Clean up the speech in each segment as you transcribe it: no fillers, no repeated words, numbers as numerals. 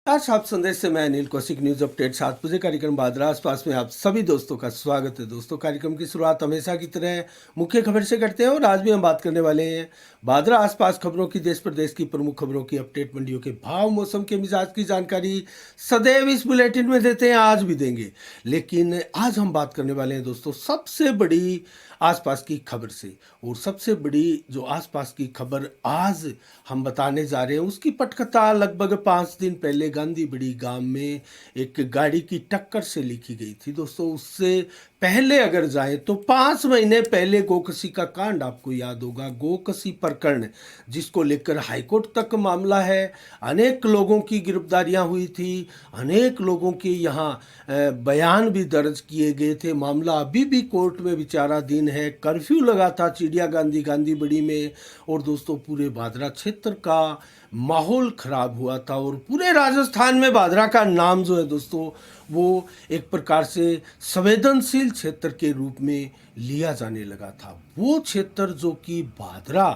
आज आप संदेश से मैं अनिल कौशिक न्यूज अपडेट 7 बजे कार्यक्रम बादरा आसपास में आप सभी दोस्तों का स्वागत है। दोस्तों, कार्यक्रम की शुरुआत हमेशा की तरह मुख्य खबर से करते हैं और आज भी हम बात करने वाले हैं बादरा आसपास खबरों की, देश प्रदेश की प्रमुख खबरों की अपडेट, मंडियों के भाव, मौसम के मिजाज की जानकारी सदैव इस बुलेटिन में देते हैं, आज भी देंगे। लेकिन आज हम बात करने वाले हैं दोस्तों सबसे बड़ी आसपास की खबर से, और सबसे बड़ी जो आसपास की खबर आज हम बताने जा रहे हैं उसकी पटकथा लगभग 5 दिन पहले गांधी बड़ी गांव में एक गाड़ी की टक्कर से लिखी गई थी। दोस्तों, उससे पहले अगर जाएं तो 5 महीने पहले गोकसी का कांड आपको याद होगा, गोकसी प्रकरण जिसको लेकर हाईकोर्ट तक मामला है। अनेक लोगों की गिरफ्तारियां हुई थी, अनेक लोगों के यहाँ बयान भी दर्ज किए गए थे। मामला अभी भी कोर्ट में विचाराधीन है। कर्फ्यू लगा था चिड़िया गांधी बड़ी में, और दोस्तों पूरे भादरा क्षेत्र का माहौल खराब हुआ था, और पूरे राजस्थान में भादरा का नाम जो है दोस्तों वो एक प्रकार से संवेदनशील क्षेत्र के रूप में लिया जाने लगा था। वो क्षेत्र जो कि भादरा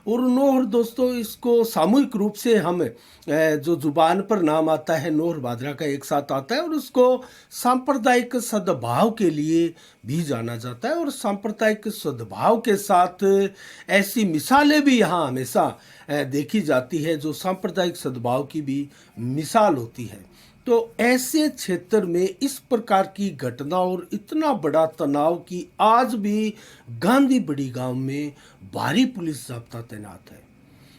और नौहर, दोस्तों इसको सामूहिक रूप से हम जो जुबान पर नाम आता है नौहर भादरा का एक साथ आता है, और उसको सांप्रदायिक सद्भाव के लिए भी जाना जाता है। और सांप्रदायिक सद्भाव के साथ ऐसी मिसालें भी यहाँ हमेशा देखी जाती है जो सांप्रदायिक सद्भाव की भी मिसाल होती है। तो ऐसे क्षेत्र में इस प्रकार की घटना और इतना बड़ा तनाव कि आज भी गांधी बड़ी गांव में भारी पुलिस जाब्ता तैनात है।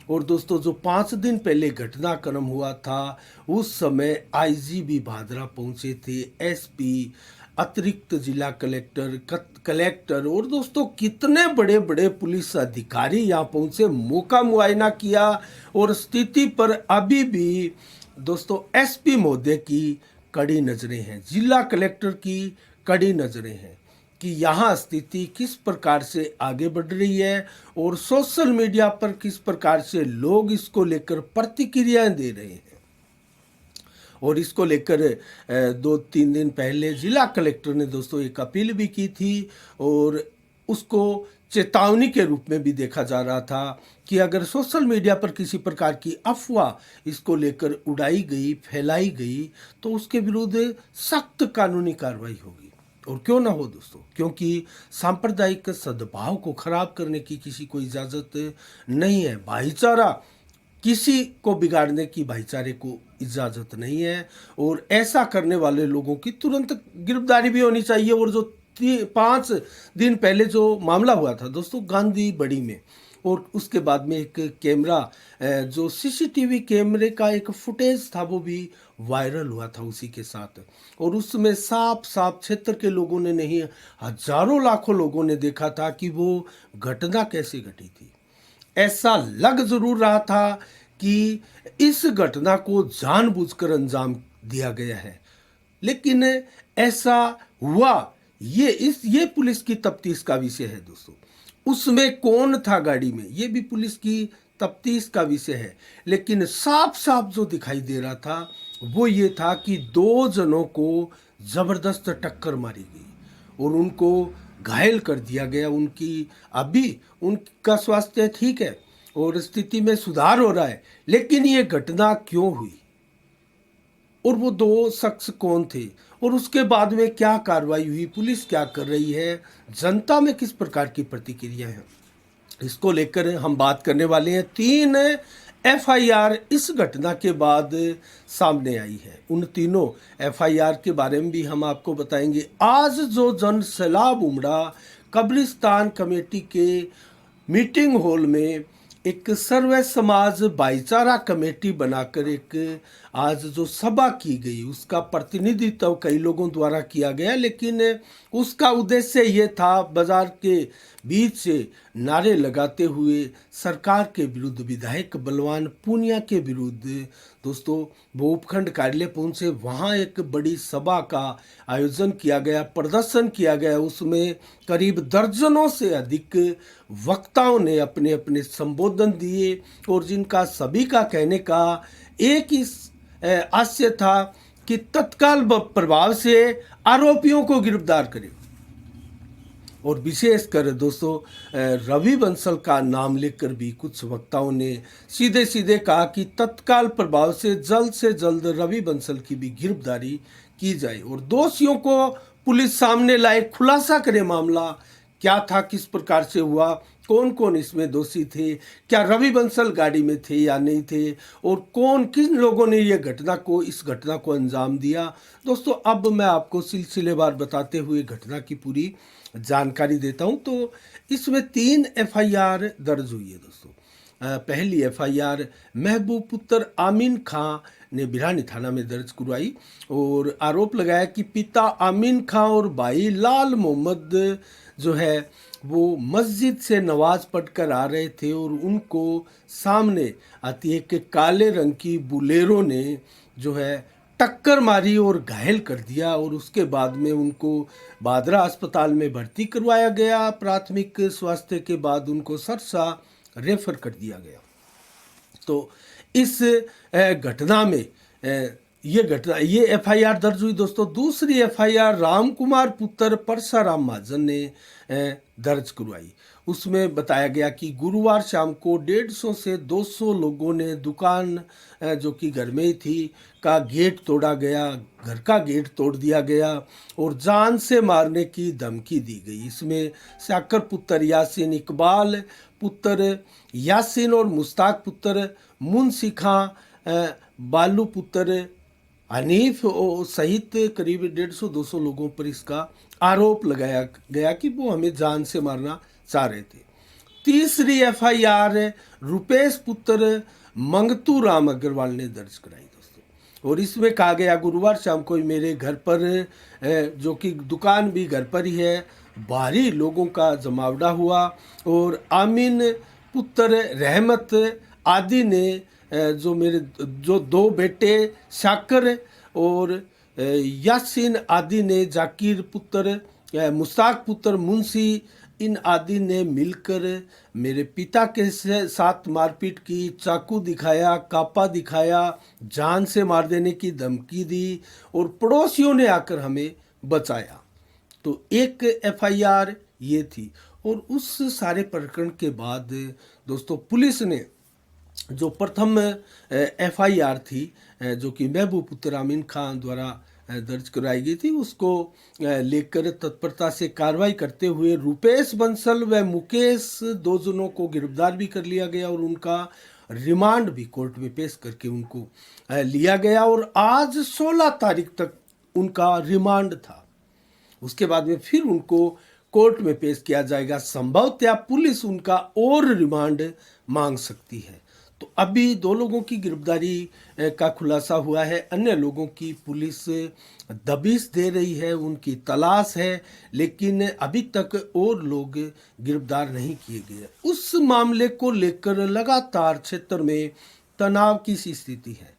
और दोस्तों, जो 5 दिन पहले घटनाक्रम हुआ था उस समय आईजीबी भादरा पहुंचे थे, एसपी, अतिरिक्त जिला कलेक्टर और दोस्तों कितने बड़े बड़े पुलिस अधिकारी यहाँ पहुंचे, मौका मुआयना किया, और स्थिति पर अभी भी दोस्तों एसपी महोदय की कड़ी नजरें हैं, जिला कलेक्टर की कड़ी नजरें हैं कि यहाँ स्थिति किस प्रकार से आगे बढ़ रही है, और सोशल मीडिया पर किस प्रकार से लोग इसको लेकर प्रतिक्रियाएं दे रहे हैं। और इसको लेकर 2-3 दिन पहले जिला कलेक्टर ने दोस्तों एक अपील भी की थी, और उसको चेतावनी के रूप में भी देखा जा रहा था कि अगर सोशल मीडिया पर किसी प्रकार की अफवाह इसको लेकर उड़ाई गई, फैलाई गई, तो उसके विरुद्ध सख्त कानूनी कार्रवाई होगी। और क्यों ना हो दोस्तों, क्योंकि सांप्रदायिक सद्भाव को खराब करने की किसी को इजाज़त नहीं है। भाईचारा किसी को बिगाड़ने की भाईचारे को इजाज़त नहीं है, और ऐसा करने वाले लोगों की तुरंत गिरफ्तारी भी होनी चाहिए। और जो 5 दिन पहले जो मामला हुआ था दोस्तों गांधी बड़ी में, और उसके बाद में एक कैमरा जो सीसीटीवी कैमरे का एक फुटेज था वो भी वायरल हुआ था उसी के साथ, और उसमें साफ साफ क्षेत्र के लोगों ने नहीं, हजारों लाखों लोगों ने देखा था कि वो घटना कैसे घटी थी। ऐसा लग जरूर रहा था कि इस घटना को जानबूझकर अंजाम दिया गया है, लेकिन ऐसा हुआ ये पुलिस की तफ्तीश का विषय है दोस्तों। उसमें कौन था गाड़ी में, ये भी पुलिस की तफ्तीश का विषय है। लेकिन साफ साफ जो दिखाई दे रहा था वो ये था कि 2 जनों को जबरदस्त टक्कर मारी गई और उनको घायल कर दिया गया। अभी उनका स्वास्थ्य ठीक है और स्थिति में सुधार हो रहा है, लेकिन ये घटना क्यों हुई और वो 2 शख्स कौन थे, और उसके बाद में क्या कार्रवाई हुई, पुलिस क्या कर रही है, जनता में किस प्रकार की प्रतिक्रिया है, इसको लेकर हम बात करने वाले हैं। 3 एफआईआर इस घटना के बाद सामने आई है। उन तीनों एफआईआर के बारे में भी हम आपको बताएंगे। आज जो जन सैलाब उमड़ा कब्रिस्तान कमेटी के मीटिंग हॉल में, एक सर्व समाज भाईचारा कमेटी बनाकर एक आज जो सभा की गई उसका प्रतिनिधित्व कई लोगों द्वारा किया गया, लेकिन उसका उद्देश्य ये था बाजार के बीच से नारे लगाते हुए सरकार के विरुद्ध, विधायक बलवान पूनिया के विरुद्ध दोस्तों वो उपखंड कार्यालय पहुंचे, वहाँ एक बड़ी सभा का आयोजन किया गया, प्रदर्शन किया गया। उसमें करीब दर्जनों से अधिक वक्ताओं ने अपने अपने संबोधन दिए, और जिनका सभी का कहने का एक ही आशय था कि तत्काल प्रभाव से आरोपियों को गिरफ्तार करें। और विशेषकर दोस्तों रवि बंसल का नाम लेकर भी कुछ वक्ताओं ने सीधे सीधे कहा कि तत्काल प्रभाव से जल्द रवि बंसल की भी गिरफ्तारी की जाए और दोषियों को पुलिस सामने लाए, खुलासा करे मामला क्या था, किस प्रकार से हुआ, कौन कौन इसमें दोषी थे, क्या रवि बंसल गाड़ी में थे या नहीं थे, और कौन किन लोगों ने इस घटना को अंजाम दिया। दोस्तों अब मैं आपको सिलसिलेवार बताते हुए घटना की पूरी जानकारी देता हूं। तो इसमें 3 एफआईआर दर्ज हुई है दोस्तों। पहली एफआईआर महबूब पुत्र आमीन खां ने बिरानी थाना में दर्ज करवाई और आरोप लगाया कि पिता आमीन खां और भाई लाल मोहम्मद जो है वो मस्जिद से नमाज पढ़कर आ रहे थे और उनको सामने आती एक काले रंग की बुलेरो ने जो है टक्कर मारी और घायल कर दिया और उसके बाद में उनको बादरा अस्पताल में भर्ती करवाया गया। प्राथमिक स्वास्थ्य के बाद उनको सरसा रेफर कर दिया गया। तो इस घटना में ये एफआईआर दर्ज हुई दोस्तों। दूसरी एफआईआर राम कुमार पुत्र परसाराम महाजन ने दर्ज करवाई। उसमें बताया गया कि गुरुवार शाम को 150 से 200 लोगों ने दुकान जो कि घर में ही थी का गेट तोड़ा गया, घर का गेट तोड़ दिया गया और जान से मारने की धमकी दी गई। इसमें शाकर पुत्र यासीन, इकबाल पुत्र यासीन और मुश्ताक पुत्र मुंशी खां, बालू पुत्र हनीफ सहित करीब 150-200 लोगों पर इसका आरोप लगाया गया कि वो हमें जान से मारना चाह रहे थे। तीसरी एफआईआर रुपेश पुत्र मंगतू राम अग्रवाल ने दर्ज कराई दोस्तों और इसमें कहा गया गुरुवार शाम को मेरे घर पर जो कि दुकान भी घर पर ही है, भारी लोगों का जमावड़ा हुआ और आमीन पुत्र रहमत आदि ने जो 2 बेटे शाकर और यासीन आदि ने जाकिर पुत्र मुश्ताक पुत्र मुंशी इन आदि ने मिलकर मेरे पिता के साथ मारपीट की, चाकू दिखाया, कापा दिखाया, जान से मार देने की धमकी दी और पड़ोसियों ने आकर हमें बचाया। तो एक एफआईआर ये थी और उस सारे प्रकरण के बाद दोस्तों पुलिस ने जो प्रथम एफआईआर थी जो कि महबूब पुत्र आमीन खां द्वारा दर्ज कराई गई थी उसको लेकर तत्परता से कार्रवाई करते हुए रुपेश बंसल व मुकेश 2 जनों को गिरफ्तार भी कर लिया गया और उनका रिमांड भी कोर्ट में पेश करके उनको लिया गया और आज 16 तारीख तक उनका रिमांड था। उसके बाद में फिर उनको कोर्ट में पेश किया जाएगा। संभवतः पुलिस उनका और रिमांड मांग सकती है। तो अभी 2 लोगों की गिरफ्तारी का खुलासा हुआ है, अन्य लोगों की पुलिस दबिश दे रही है, उनकी तलाश है, लेकिन अभी तक और लोग गिरफ्तार नहीं किए गए। उस मामले को लेकर लगातार क्षेत्र में तनाव की सी स्थिति है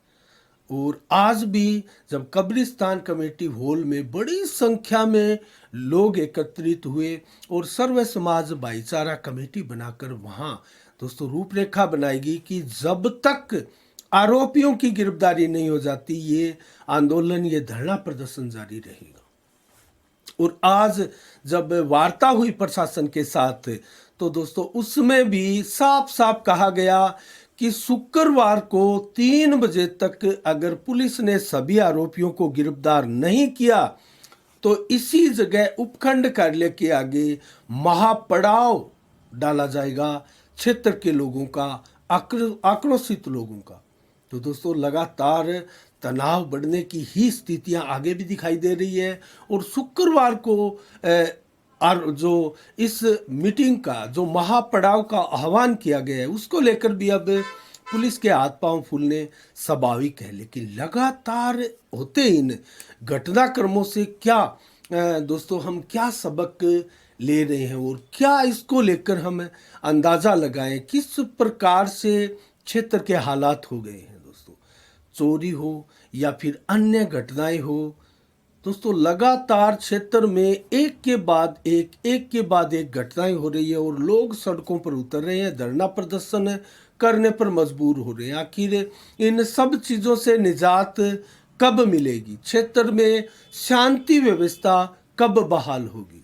और आज भी जब कब्रिस्तान कमेटी हॉल में बड़ी संख्या में लोग एकत्रित हुए और सर्व समाज भाईचारा कमेटी बनाकर वहाँ दोस्तों रूपरेखा बनाएगी कि जब तक आरोपियों की गिरफ्तारी नहीं हो जाती ये आंदोलन, ये धरना प्रदर्शन जारी रहेगा। और आज जब वार्ता हुई प्रशासन के साथ तो दोस्तों उसमें भी साफ साफ कहा गया कि शुक्रवार को 3 बजे तक अगर पुलिस ने सभी आरोपियों को गिरफ्तार नहीं किया तो इसी जगह उपखंड कार्यालय के आगे महापड़ाव डाला जाएगा क्षेत्र के लोगों का, आक्रोशित लोगों का। तो दोस्तों लगातार तनाव बढ़ने की ही स्थितियां आगे भी दिखाई दे रही है और शुक्रवार को और जो इस मीटिंग का जो महापड़ाव का आह्वान किया गया है उसको लेकर भी अब पुलिस के हाथ पांव फूलने स्वाभाविक है। लेकिन लगातार होते इन घटनाक्रमों से क्या दोस्तों हम क्या सबक ले रहे हैं और क्या इसको लेकर हम अंदाज़ा लगाएं किस प्रकार से क्षेत्र के हालात हो गए हैं दोस्तों। चोरी हो या फिर अन्य घटनाएं हो दोस्तों, लगातार क्षेत्र में एक के बाद एक घटनाएं हो रही है और लोग सड़कों पर उतर रहे हैं, धरना प्रदर्शन करने पर मजबूर हो रहे हैं। आखिर इन सब चीज़ों से निजात कब मिलेगी, क्षेत्र में शांति व्यवस्था कब बहाल होगी।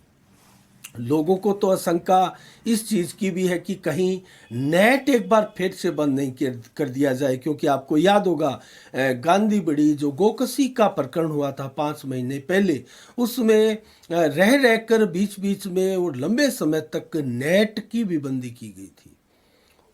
लोगों को तो आशंका इस चीज़ की भी है कि कहीं नेट एक बार फिर से बंद नहीं कर दिया जाए, क्योंकि आपको याद होगा गांधी बड़ी जो गोकसी का प्रकरण हुआ था 5 महीने पहले, उसमें रह रहकर बीच बीच में और लंबे समय तक नेट की भी बंदी की गई थी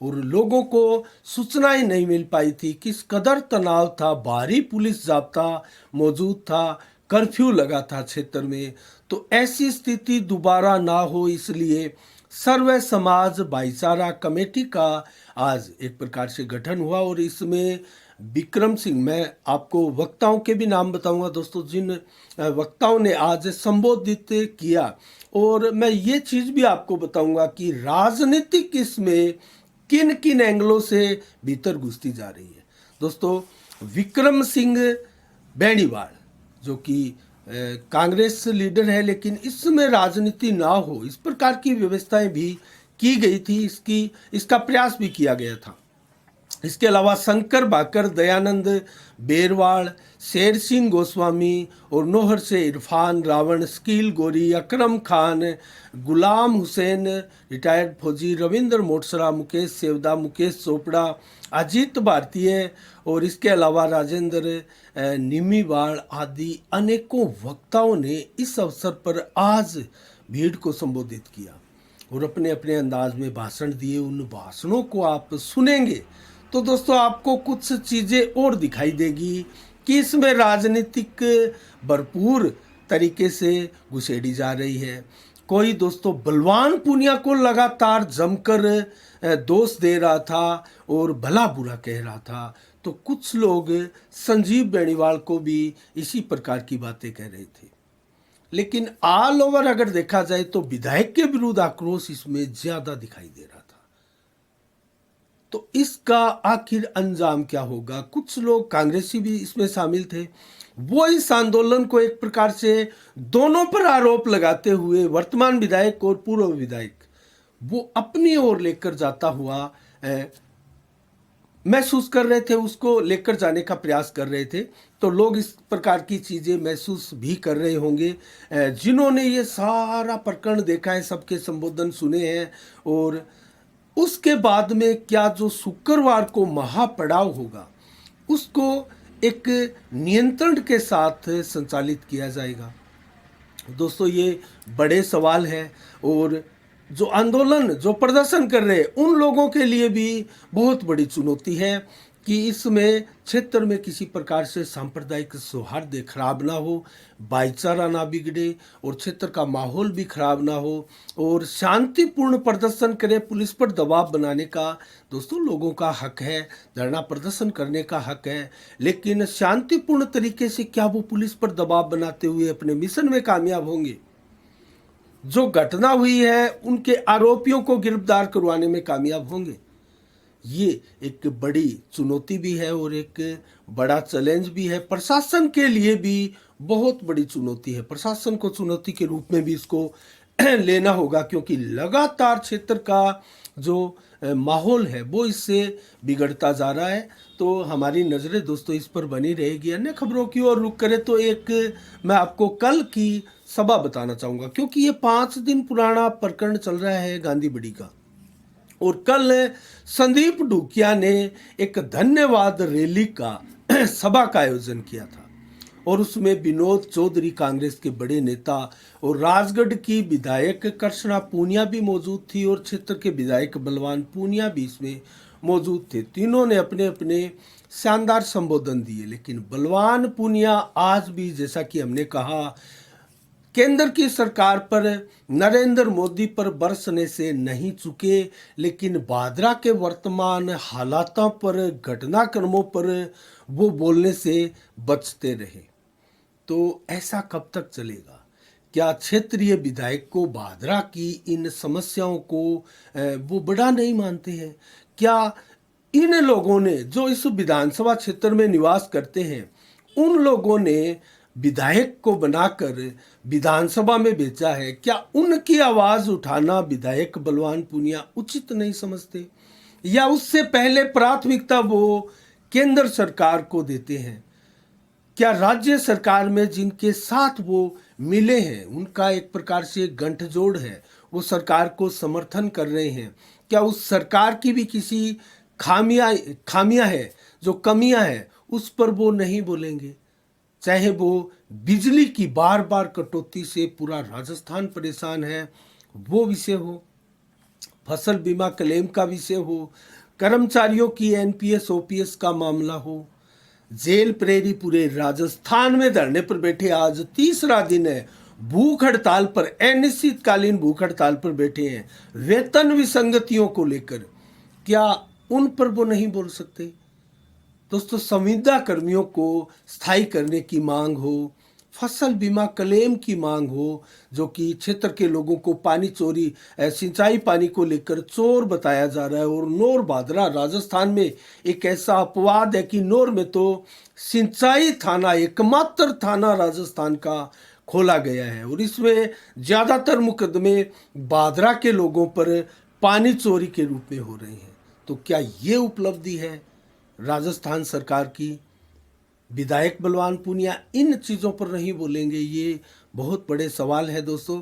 और लोगों को सूचनाएं नहीं मिल पाई थी। किस कदर तनाव था, भारी पुलिस जाब्ता मौजूद था, कर्फ्यू लगा था क्षेत्र में। तो ऐसी स्थिति दोबारा ना हो, इसलिए सर्व समाज भाईचारा कमेटी का आज एक प्रकार से गठन हुआ और इसमें विक्रम सिंह, मैं आपको वक्ताओं के भी नाम बताऊंगा दोस्तों, जिन वक्ताओं ने आज संबोधित किया, और मैं ये चीज़ भी आपको बताऊंगा कि राजनीतिक इसमें किन किन एंगलों से भीतर घुसती जा रही है। दोस्तों, विक्रम सिंह बेनीवाल जो कि कांग्रेस लीडर है, लेकिन इसमें राजनीति ना हो इस प्रकार की व्यवस्थाएं भी की गई थी, इसका प्रयास भी किया गया था। इसके अलावा शंकर भाकर, दयानंद बेरवाल, शेर सिंह गोस्वामी और नौहर से इरफान रावण, स्कील गोरी, अकरम खान, गुलाम हुसैन रिटायर्ड फौजी, रविंद्र मोटसरा, मुकेश सेवदा, मुकेश चोपड़ा, अजीत भारतीय और इसके अलावा राजेंद्र निमीवाड़ आदि अनेकों वक्ताओं ने इस अवसर पर आज भीड़ को संबोधित किया और अपने अपने अंदाज में भाषण दिए। उन भाषणों को आप सुनेंगे तो दोस्तों आपको कुछ चीज़ें और दिखाई देगी कि इसमें राजनीतिक भरपूर तरीके से घुसेड़ी जा रही है। कोई दोस्तों बलवान पूनिया को लगातार जमकर दोष दे रहा था और भला बुरा कह रहा था, तो कुछ लोग संजीव बेनीवाल को भी इसी प्रकार की बातें कह रहे थे। लेकिन ऑल ओवर अगर देखा जाए तो विधायक के विरुद्ध आक्रोश इसमें ज्यादा दिखाई दे रहा था। तो इसका आखिर अंजाम क्या होगा? कुछ लोग कांग्रेसी भी इसमें शामिल थे, वो इस आंदोलन को एक प्रकार से दोनों पर आरोप लगाते हुए वर्तमान विधायक और पूर्व विधायक वो अपनी ओर लेकर जाता हुआ महसूस कर रहे थे, उसको लेकर जाने का प्रयास कर रहे थे। तो लोग इस प्रकार की चीज़ें महसूस भी कर रहे होंगे जिन्होंने ये सारा प्रकरण देखा है, सबके संबोधन सुने हैं। और उसके बाद में क्या जो शुक्रवार को महापड़ाव होगा उसको एक नियंत्रण के साथ संचालित किया जाएगा। दोस्तों, ये बड़े सवाल हैं और जो आंदोलन, जो प्रदर्शन कर रहे हैं उन लोगों के लिए भी बहुत बड़ी चुनौती है कि इसमें क्षेत्र में किसी प्रकार से सांप्रदायिक सौहार्द खराब ना हो, भाईचारा ना बिगड़े और क्षेत्र का माहौल भी खराब ना हो और शांतिपूर्ण प्रदर्शन करे। पुलिस पर दबाव बनाने का दोस्तों लोगों का हक है, धरना प्रदर्शन करने का हक है, लेकिन शांतिपूर्ण तरीके से क्या वो पुलिस पर दबाव बनाते हुए अपने मिशन में कामयाब होंगे? जो घटना हुई है उनके आरोपियों को गिरफ्तार करवाने में कामयाब होंगे? ये एक बड़ी चुनौती भी है और एक बड़ा चैलेंज भी है। प्रशासन के लिए भी बहुत बड़ी चुनौती है। प्रशासन को चुनौती के रूप में भी इसको लेना होगा, क्योंकि लगातार क्षेत्र का जो माहौल है वो इससे बिगड़ता जा रहा है। तो हमारी नज़रें दोस्तों इस पर बनी रहेगी। अन्य खबरों की ओर रुख करें तो एक मैं आपको कल की सभा बताना चाहूँगा, क्योंकि ये 5 दिन पुराना प्रकरण चल रहा है गांधी बड़ी का। और कल संदीप ढूकिया ने एक धन्यवाद रैली का सभा का आयोजन किया था और उसमें विनोद चौधरी कांग्रेस के बड़े नेता और राजगढ़ की विधायक कृष्णा पूनिया भी मौजूद थी और क्षेत्र के विधायक बलवान पूनिया भी इसमें मौजूद थे। तीनों ने अपने अपने शानदार संबोधन दिए, लेकिन बलवान पूनिया आज भी, जैसा कि हमने कहा, केंद्र की सरकार पर, नरेंद्र मोदी पर बरसने से नहीं चुके, लेकिन भादरा के वर्तमान हालातों पर, घटनाक्रमों पर वो बोलने से बचते रहे। तो ऐसा कब तक चलेगा? क्या क्षेत्रीय विधायक को भादरा की इन समस्याओं को वो बड़ा नहीं मानते हैं? क्या इन लोगों ने, जो इस विधानसभा क्षेत्र में निवास करते हैं, उन लोगों ने विधायक को बनाकर विधानसभा में भेजा है, क्या उनकी आवाज़ उठाना विधायक बलवान पूनिया उचित नहीं समझते? या उससे पहले प्राथमिकता वो केंद्र सरकार को देते हैं? क्या राज्य सरकार में जिनके साथ वो मिले हैं उनका एक प्रकार से गठजोड़ है, वो सरकार को समर्थन कर रहे हैं, क्या उस सरकार की भी किसी खामियां खामियां है, जो कमियां हैं, उस पर वो नहीं बोलेंगे? चाहे वो बिजली की बार बार कटौती से पूरा राजस्थान परेशान है, वो विषय हो, फसल बीमा क्लेम का विषय हो, कर्मचारियों की एनपीएस ओपीएस का मामला हो, जेल प्रेरी पूरे राजस्थान में धरने पर बैठे आज तीसरा दिन है, भूख हड़ताल पर, अनिश्चितकालीन भूख हड़ताल पर बैठे हैं, वेतन विसंगतियों को लेकर, क्या उन पर वो नहीं बोल सकते? दोस्तों, संविदा कर्मियों को स्थायी करने की मांग हो, फसल बीमा क्लेम की मांग हो, जो कि क्षेत्र के लोगों को पानी चोरी सिंचाई पानी को लेकर चोर बताया जा रहा है, और नौर भादरा राजस्थान में एक ऐसा अपवाद है कि नौर में तो सिंचाई थाना एकमात्र थाना राजस्थान का खोला गया है, और इसमें ज़्यादातर मुकदमे भादरा के लोगों पर पानी चोरी के रूप में हो रहे हैं। तो क्या ये उपलब्धि है राजस्थान सरकार की? विधायक बलवान पूनिया इन चीज़ों पर नहीं बोलेंगे, ये बहुत बड़े सवाल है दोस्तों,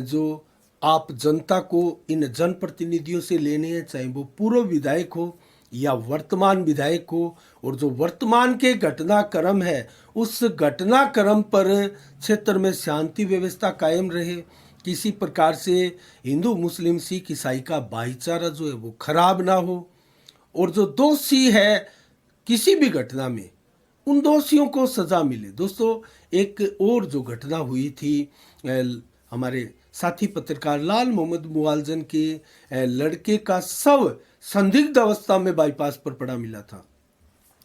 जो आप जनता को इन जनप्रतिनिधियों से लेने हैं, चाहे वो पूर्व विधायक हो या वर्तमान विधायक हो, और जो वर्तमान के घटनाक्रम है उस घटनाक्रम पर क्षेत्र में शांति व्यवस्था कायम रहे, किसी प्रकार से हिंदू मुस्लिम सिख ईसाई का भाईचारा जो है वो खराब ना हो, और जो दोषी है किसी भी घटना में उन दोषियों को सजा मिले। दोस्तों, एक और जो घटना हुई थी, हमारे साथी पत्रकार लाल मोहम्मद मुआलजन के लड़के का शव संदिग्ध अवस्था में बाईपास पर पड़ा मिला था,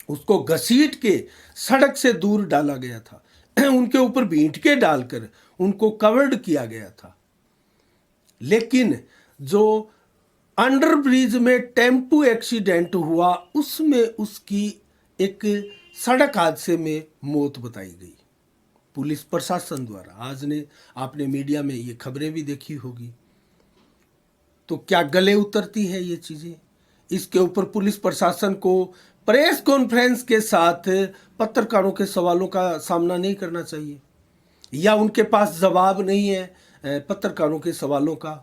उसको घसीट के सड़क से दूर डाला गया था, उनके ऊपर भींटके डालकर उनको कवर्ड किया गया था, लेकिन जो अंडर ब्रिज में टेम्पू एक्सीडेंट हुआ उसमें उसकी एक सड़क हादसे में मौत बताई गई पुलिस प्रशासन द्वारा। आज ने आपने मीडिया में ये खबरें भी देखी होगी। तो क्या गले उतरती है ये चीज़ें? इसके ऊपर पुलिस प्रशासन को प्रेस कॉन्फ्रेंस के साथ पत्रकारों के सवालों का सामना नहीं करना चाहिए, या उनके पास जवाब नहीं है पत्रकारों के सवालों का,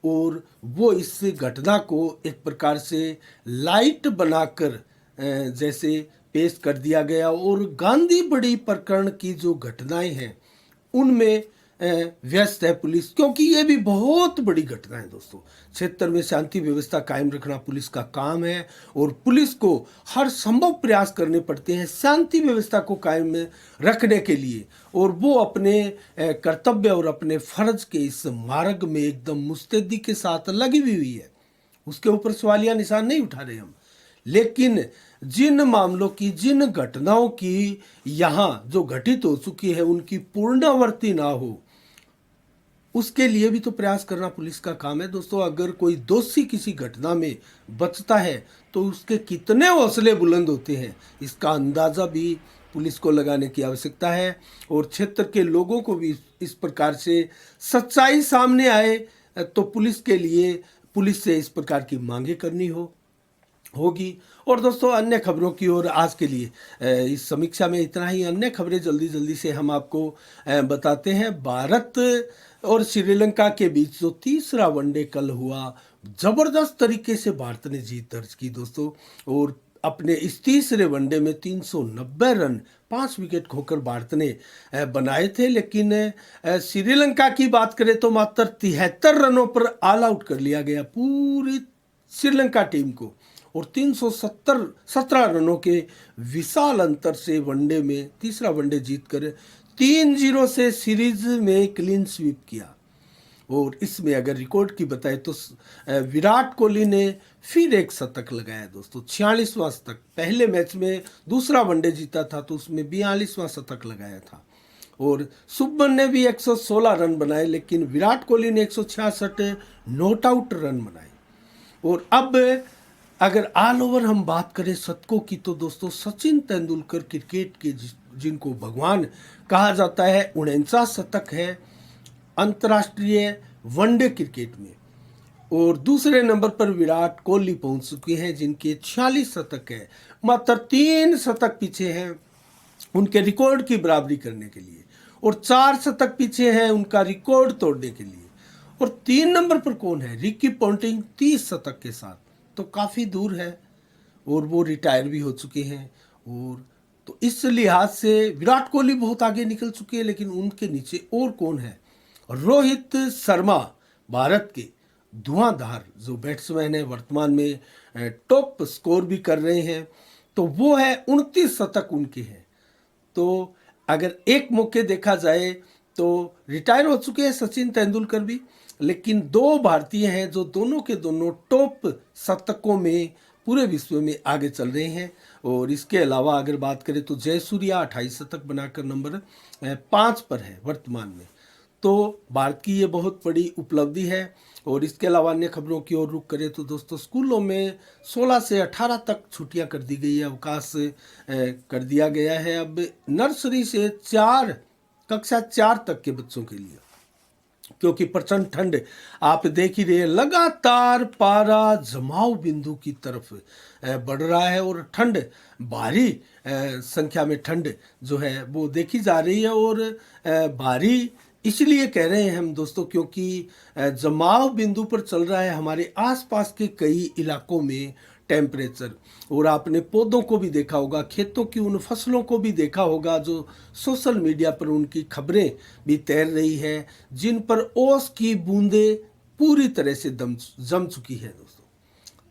और वो इस घटना को एक प्रकार से लाइट बनाकर जैसे पेश कर दिया गया, और गांधी बड़ी प्रकरण की जो घटनाएं हैं उनमें व्यस्त है पुलिस, क्योंकि ये भी बहुत बड़ी घटना है दोस्तों। क्षेत्र में शांति व्यवस्था कायम रखना पुलिस का काम है, और पुलिस को हर संभव प्रयास करने पड़ते हैं शांति व्यवस्था को कायम रखने के लिए, और वो अपने कर्तव्य और अपने फर्ज के इस मार्ग में एकदम मुस्तैदी के साथ लगी हुई है, उसके ऊपर सवालिया निशान नहीं उठा रहे हम। लेकिन जिन मामलों की, जिन घटनाओं की यहाँ जो घटित हो चुकी है उनकी पुनरावृत्ति ना हो, उसके लिए भी तो प्रयास करना पुलिस का काम है दोस्तों। अगर कोई दोषी किसी घटना में बचता है तो उसके कितने हौसले बुलंद होते हैं, इसका अंदाज़ा भी पुलिस को लगाने की आवश्यकता है, और क्षेत्र के लोगों को भी इस प्रकार से सच्चाई सामने आए तो पुलिस के लिए, पुलिस से इस प्रकार की मांगे करनी होगी। और दोस्तों, अन्य खबरों की ओर आज के लिए इस समीक्षा में इतना ही। अन्य खबरें जल्दी जल्दी से हम आपको बताते हैं। भारत और श्रीलंका के बीच जो तीसरा वनडे कल हुआ, जबरदस्त तरीके से भारत ने जीत दर्ज की दोस्तों, और अपने इस तीसरे वनडे में 390 रन 5 विकेट खोकर भारत ने बनाए थे, लेकिन श्रीलंका की बात करें तो मात्र 73 रनों पर ऑल आउट कर लिया गया पूरी श्रीलंका टीम को, और 317 रनों के विशाल अंतर से वनडे में तीसरा वनडे जीतकर 3-0 से सीरीज में क्लीन स्वीप किया। और इसमें अगर रिकॉर्ड की बताए तो विराट कोहली ने फिर एक शतक लगाया दोस्तों, 46वां शतक। पहले मैच में दूसरा वनडे जीता था तो उसमें 42वां शतक लगाया था, और शुभमन ने भी 116 रन बनाए, लेकिन विराट कोहली ने 166 नॉट आउट रन बनाए। और अब अगर ऑल ओवर हम बात करें शतकों की तो दोस्तों, सचिन तेंदुलकर क्रिकेट के जिनको भगवान कहा जाता है, 49 शतक है अंतर्राष्ट्रीय वनडे क्रिकेट में, और दूसरे नंबर पर विराट कोहली पहुंच चुके हैं जिनके 46 शतक है। मात्र 3 शतक पीछे हैं उनके रिकॉर्ड की बराबरी करने के लिए, और 4 शतक पीछे हैं उनका रिकॉर्ड तोड़ने के लिए। और 3 नंबर पर कौन है? रिकी पॉन्टिंग 30 शतक के साथ, तो काफ़ी दूर है और वो रिटायर भी हो चुके हैं। और तो इस लिहाज से विराट कोहली बहुत आगे निकल चुके हैं, लेकिन उनके नीचे और कौन है? रोहित शर्मा, भारत के धुआंधार जो बैट्समैन है, वर्तमान में टॉप स्कोर भी कर रहे हैं, तो वो है 29 शतक उनके हैं। तो अगर एक मौके देखा जाए तो रिटायर हो चुके हैं सचिन तेंदुलकर भी, लेकिन 2 भारतीय हैं जो दोनों के दोनों टॉप शतकों में पूरे विश्व में आगे चल रहे हैं। और इसके अलावा अगर बात करें तो जयसूर्या 28 शतक बनाकर नंबर 5 पर है वर्तमान में। तो भारत की ये बहुत बड़ी उपलब्धि है। और इसके अलावा अन्य खबरों की ओर रुख करें तो दोस्तों, स्कूलों में 16 से 18 तक छुट्टियां कर दी गई है, अवकाश कर दिया गया है अब नर्सरी से कक्षा 4 तक के बच्चों के लिए, क्योंकि प्रचंड ठंड आप देख ही रहे हैं, लगातार पारा जमाव बिंदु की तरफ बढ़ रहा है और ठंड भारी संख्या में ठंड जो है वो देखी जा रही है। और भारी इसलिए कह रहे हैं हम दोस्तों, क्योंकि जमाव बिंदु पर चल रहा है हमारे आसपास के कई इलाकों में टेम्परेचर। और आपने पौधों को भी देखा होगा, खेतों की उन फसलों को भी देखा होगा जो सोशल मीडिया पर उनकी खबरें भी तैर रही है, जिन पर ओस की बूंदें पूरी तरह से जम चुकी है दोस्तों।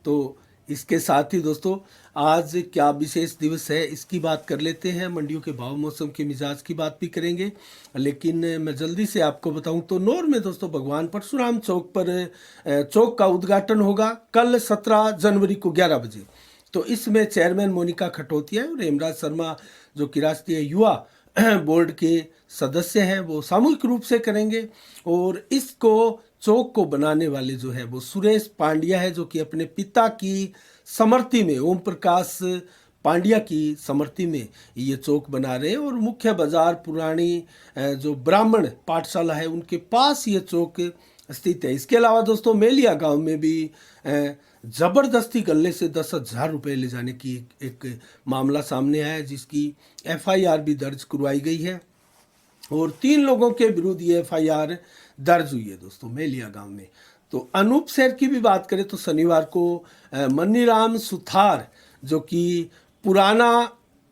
तो इसके साथ ही दोस्तों, आज क्या विशेष दिवस है इसकी बात कर लेते हैं। मंडियों के भाव, मौसम के मिजाज की बात भी करेंगे, लेकिन मैं जल्दी से आपको बताऊं तो नौर में दोस्तों भगवान परशुराम चौक पर चौक का उद्घाटन होगा कल 17 जनवरी को 11 बजे। तो इसमें चेयरमैन मोनिका खटोतिया और हेमराज शर्मा जो कि राष्ट्रीय युवा बोर्ड के सदस्य हैं वो सामूहिक रूप से करेंगे। और इसको चौक को बनाने वाले जो है वो सुरेश पांड्या है, जो कि अपने पिता की समृद्धि में, ओम प्रकाश पांड्या की समृद्धि में ये चौक बना रहे हैं। और मुख्य बाजार पुरानी जो ब्राह्मण पाठशाला है उनके पास ये चौक स्थित है। इसके अलावा दोस्तों, मेलिया गांव में भी जबरदस्ती गले से 10,000 रुपये ले जाने की एक मामला सामने आया है, जिसकी FIR भी दर्ज करवाई गई है और 3 लोगों के विरुद्ध ये FIR दर्ज हुई है दोस्तों मेलिया गांव में। तो अनूप शहर की भी बात करें तो शनिवार को मनीराम सुथार जो कि पुराना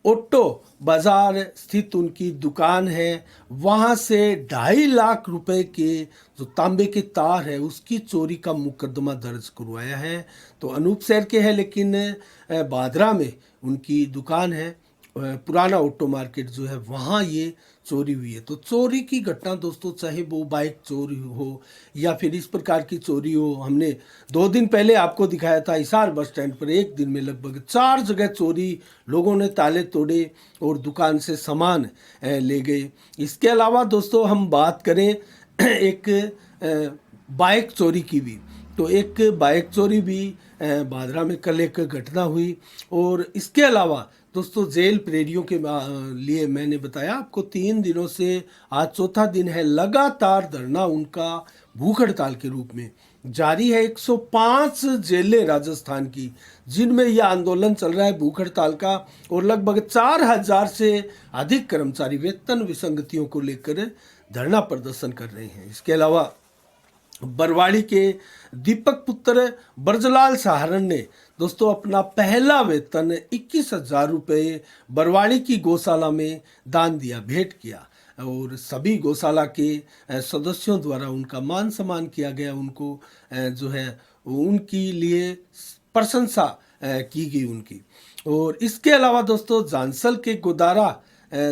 ऑटो बाजार स्थित उनकी दुकान है, वहाँ से 2.5 लाख रुपए के जो तांबे के तार है उसकी चोरी का मुकदमा दर्ज करवाया है। तो अनूप शहर के है, लेकिन बादरा में उनकी दुकान है, पुराना ऑटो मार्केट जो है वहाँ ये चोरी हुई है। तो चोरी की घटना दोस्तों, चाहे वो बाइक चोरी हो या फिर इस प्रकार की चोरी हो, हमने 2 दिन पहले आपको दिखाया था हिसार बस स्टैंड पर एक दिन में लगभग 4 जगह चोरी, लोगों ने ताले तोड़े और दुकान से सामान ले गए। इसके अलावा दोस्तों हम बात करें एक बाइक चोरी की भी, तो एक बाइक चोरी भी बादरा में कल एक घटना हुई। और इसके अलावा दोस्तों, जेल प्रेरियों के लिए मैंने बताया आपको 3 दिनों से आज चौथा दिन है लगातार धरना उनका भूख हड़ताल के रूप में जारी है। 105 जेलें राजस्थान की जिनमें यह आंदोलन चल रहा है भूख हड़ताल का, और लगभग 4,000 से अधिक कर्मचारी वेतन विसंगतियों को लेकर धरना प्रदर्शन कर रहे हैं। इसके अलावा बरवाड़ी के दीपक पुत्र ब्रजलाल सहारण ने दोस्तों अपना पहला वेतन 21,000 रुपये बरवाड़ी की गौशाला में दान दिया, भेंट किया। और सभी गौशाला के सदस्यों द्वारा उनका मान सम्मान किया गया, उनको जो है उनकी लिए प्रशंसा की गई उनकी। और इसके अलावा दोस्तों,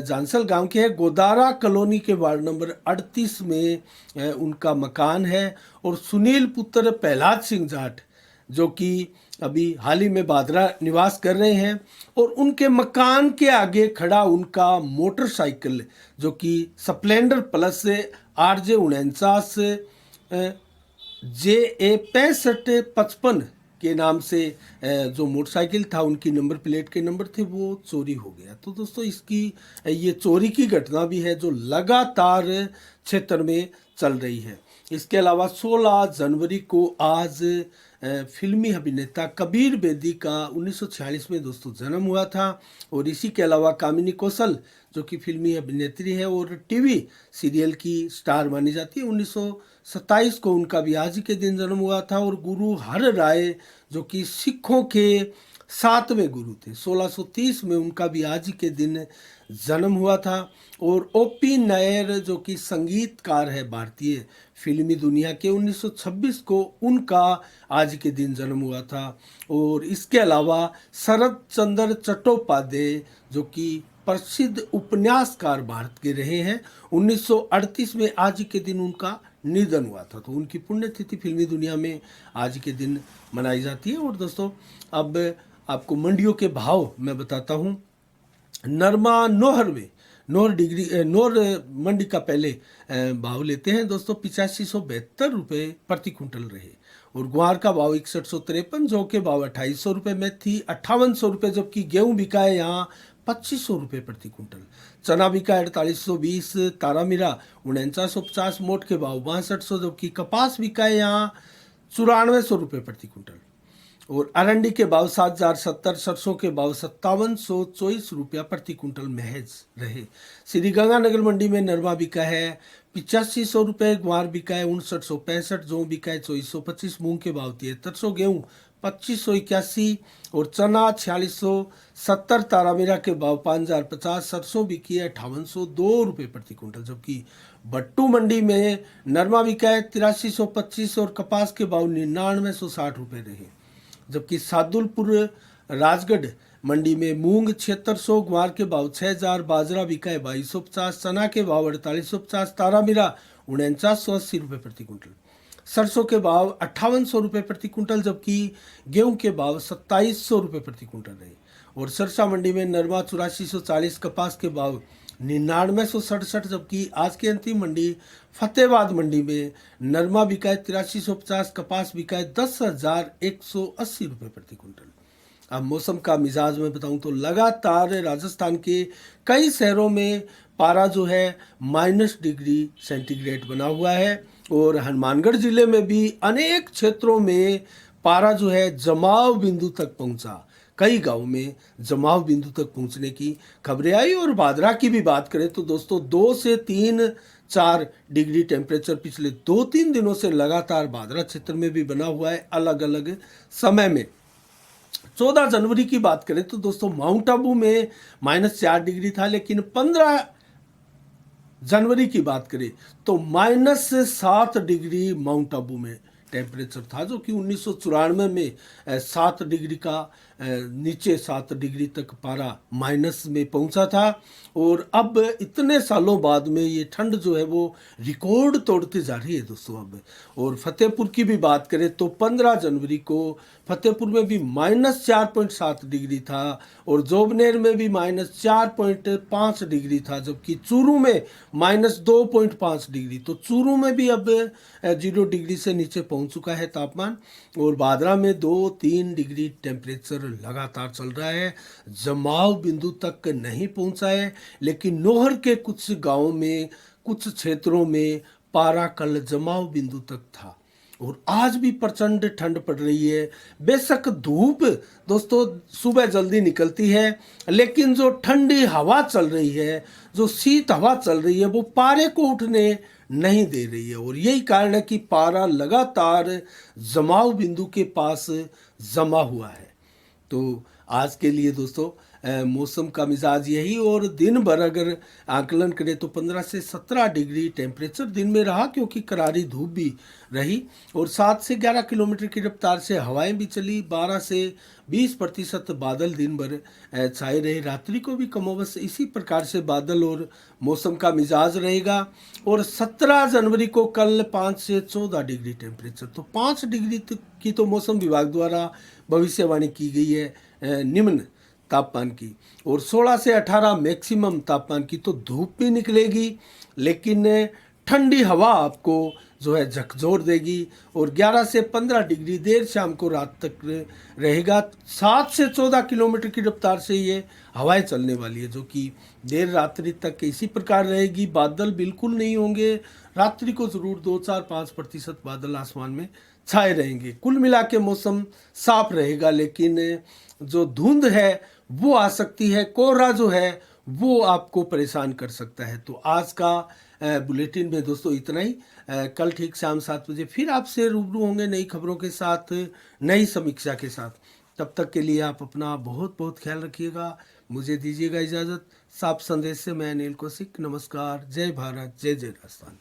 जानसल गांव के है गोदारा कॉलोनी के वार्ड नंबर 38 में उनका मकान है। और सुनील पुत्र प्रहलाद सिंह जाट जो कि अभी हाल ही में बादरा निवास कर रहे हैं, और उनके मकान के आगे खड़ा उनका मोटरसाइकिल जो कि स्प्लेंडर प्लस RJ 49 JA 6555 के नाम से जो मोटरसाइकिल था, उनकी नंबर प्लेट के नंबर थे, वो चोरी हो गया। तो दोस्तों, इसकी ये चोरी की घटना भी है जो लगातार क्षेत्र में चल रही है। इसके अलावा 16 जनवरी को आज फिल्मी अभिनेता कबीर बेदी का 1946 में दोस्तों जन्म हुआ था। और इसी के अलावा कामिनी कौशल जो कि फिल्मी अभिनेत्री है और टीवी सीरियल की स्टार मानी जाती है। 1927 को उनका भी आज ही के दिन जन्म हुआ था। और गुरु हर राय जो कि सिखों के 7वें गुरु थे, 1630 में उनका भी आज ही के दिन जन्म हुआ था। और ओपी नायर जो कि संगीतकार है भारतीय फिल्मी दुनिया के, 1926 को उनका आज के दिन जन्म हुआ था। और इसके अलावा शरद चंद्र चट्टोपाध्याय जो कि प्रसिद्ध उपन्यासकार भारत के रहे हैं, 1938 में आज के दिन उनका निधन हुआ था। तो उनकी पुण्यतिथि फिल्मी दुनिया में आज के दिन मनाई जाती है। और दोस्तों अब आपको मंडियों के भाव मैं बताता हूँ। नरमा नोहर में नोहर मंडी का पहले भाव लेते हैं दोस्तों 8572 रुपये प्रति कुंटल रहे। और ग्वार का भाव 6153, जौ के भाव 2800 रुपये, मेथी 5800 रुपये, जबकि गेहूँ बिका है यहाँ 2500 रुपये प्रति कुंटल। चना बिका है 4820, तारामीरा 4950, मोट के भाव 6200, जबकि कपास बिका है यहाँ 9400 रुपये प्रति कुंटल। और अरंडी के भाव 7070, सरसों के भाव 5724 रुपया प्रति कुंटल महज रहे। श्री गंगानगर मंडी में नरमा बिका है 8500 रुपये, ग्वार बिका है 5965, जौ बिका है 2425, मूंग के भाव 7300, गेहूँ 2581 और चना 4670, तारामीरा के भाव 5050, सरसों बिकी है 5802 रुपये प्रति कुंटल। जबकि बट्टू मंडी में नरमा बिका है 8325 और कपास के भाव 9960 रुपये रहे। जबकि सादुलपुर राजगढ़ मंडी में मूंग 7600, ग्वार के भाव 6000, बाजरा बिका है 2250, चना के भाव 4850, तारामीरा 4980 रुपये प्रति कुंटल, सरसों के भाव 5800 रुपये प्रति कुंटल, जबकि गेहूं के भाव 2700 रुपये प्रति कुंटल रहे। और सरसा मंडी में नरमा 8440, कपास के भाव 9967, जबकि आज की अंतिम मंडी फतेहाबाद मंडी में नरमा बिका है 8350, कपास बिका है 10,180 रुपये प्रति कुंटल। अब मौसम का मिजाज में बताऊं तो लगातार राजस्थान के कई शहरों में पारा जो है -डिग्री सेंटीग्रेड बना हुआ है। और हनुमानगढ़ जिले में भी अनेक क्षेत्रों में पारा जो है जमाव बिंदु तक पहुंचा। कई गांव में जमाव बिंदु तक पहुंचने की खबरें आई। और बादरा की भी बात करें तो दोस्तों 2 से 3-4 डिग्री टेम्परेचर पिछले 2-3 दिनों से लगातार बादरा क्षेत्र में भी बना हुआ है अलग अलग समय में। 14 जनवरी की बात करें तो दोस्तों माउंट आबू में -4 डिग्री था, लेकिन 15 जनवरी की बात करें तो -7 डिग्री माउंट आबू में टेम्परेचर था, जो कि 1994 में 7 डिग्री का नीचे 7 डिग्री तक पारा माइनस में पहुंचा था। और अब इतने सालों बाद में ये ठंड जो है वो रिकॉर्ड तोड़ते जा रही है दोस्तों अब। और फतेहपुर की भी बात करें तो 15 जनवरी को फतेहपुर में भी -4.7 डिग्री था और जोबनेर में भी -4.5 डिग्री था, जबकि चूरू में -2.5 डिग्री। तो चूरू में भी अब 0 डिग्री से नीचे पहुंच चुका है तापमान। और बादरा में 2-3 डिग्री टेम्परेचर लगातार चल रहा है, जमाव बिंदु तक नहीं पहुंचा है, लेकिन नोहर के कुछ गांवों में कुछ क्षेत्रों में पारा कल जमाव बिंदु तक था। और आज भी प्रचंड ठंड पड़ रही है। बेशक धूप दोस्तों सुबह जल्दी निकलती है, लेकिन जो ठंडी हवा चल रही है, जो शीत हवा चल रही है, वो पारे को उठने नहीं दे रही है। और यही कारण है कि पारा लगातार जमाव बिंदु के पास जमा हुआ है। तो आज के लिए दोस्तों मौसम का मिजाज यही। और दिन भर अगर आकलन करें तो 15 से 17 डिग्री टेम्परेचर दिन में रहा, क्योंकि करारी धूप भी रही और 7 से 11 किलोमीटर की रफ्तार से हवाएं भी चली। 12 से 20% बादल दिन भर छाए रहे। रात्रि को भी कमोबश इसी प्रकार से बादल और मौसम का मिजाज रहेगा। और 17 जनवरी को कल 5 से 14 डिग्री टेम्परेचर, तो 5 डिग्री की तो मौसम विभाग द्वारा भविष्यवाणी की गई है निम्न तापमान की। और 16 से 18 मैक्सिमम तापमान की। तो धूप भी निकलेगी, लेकिन ठंडी हवा आपको जो है झकझोर देगी। और 11 से 15 डिग्री देर शाम को रात तक रहेगा। 7 से 14 किलोमीटर की रफ्तार से ये हवाएं चलने वाली है, जो कि देर रात्रि तक इसी प्रकार रहेगी। बादल बिल्कुल नहीं होंगे, रात्रि को ज़रूर 2-4-5% बादल आसमान में छाए रहेंगे। कुल मिला के मौसम साफ रहेगा, लेकिन जो धुंध है वो आ सकती है, कोहरा जो है वो आपको परेशान कर सकता है। तो आज का बुलेटिन में दोस्तों इतना ही। कल ठीक शाम 7 बजे फिर आपसे रूबरू होंगे नई खबरों के साथ, नई समीक्षा के साथ। तब तक के लिए आप अपना बहुत बहुत ख्याल रखिएगा। मुझे दीजिएगा इजाज़त। साफ संदेश से मैं अनिल कौशिक। नमस्कार। जय भारत, जय जय राजस्थान।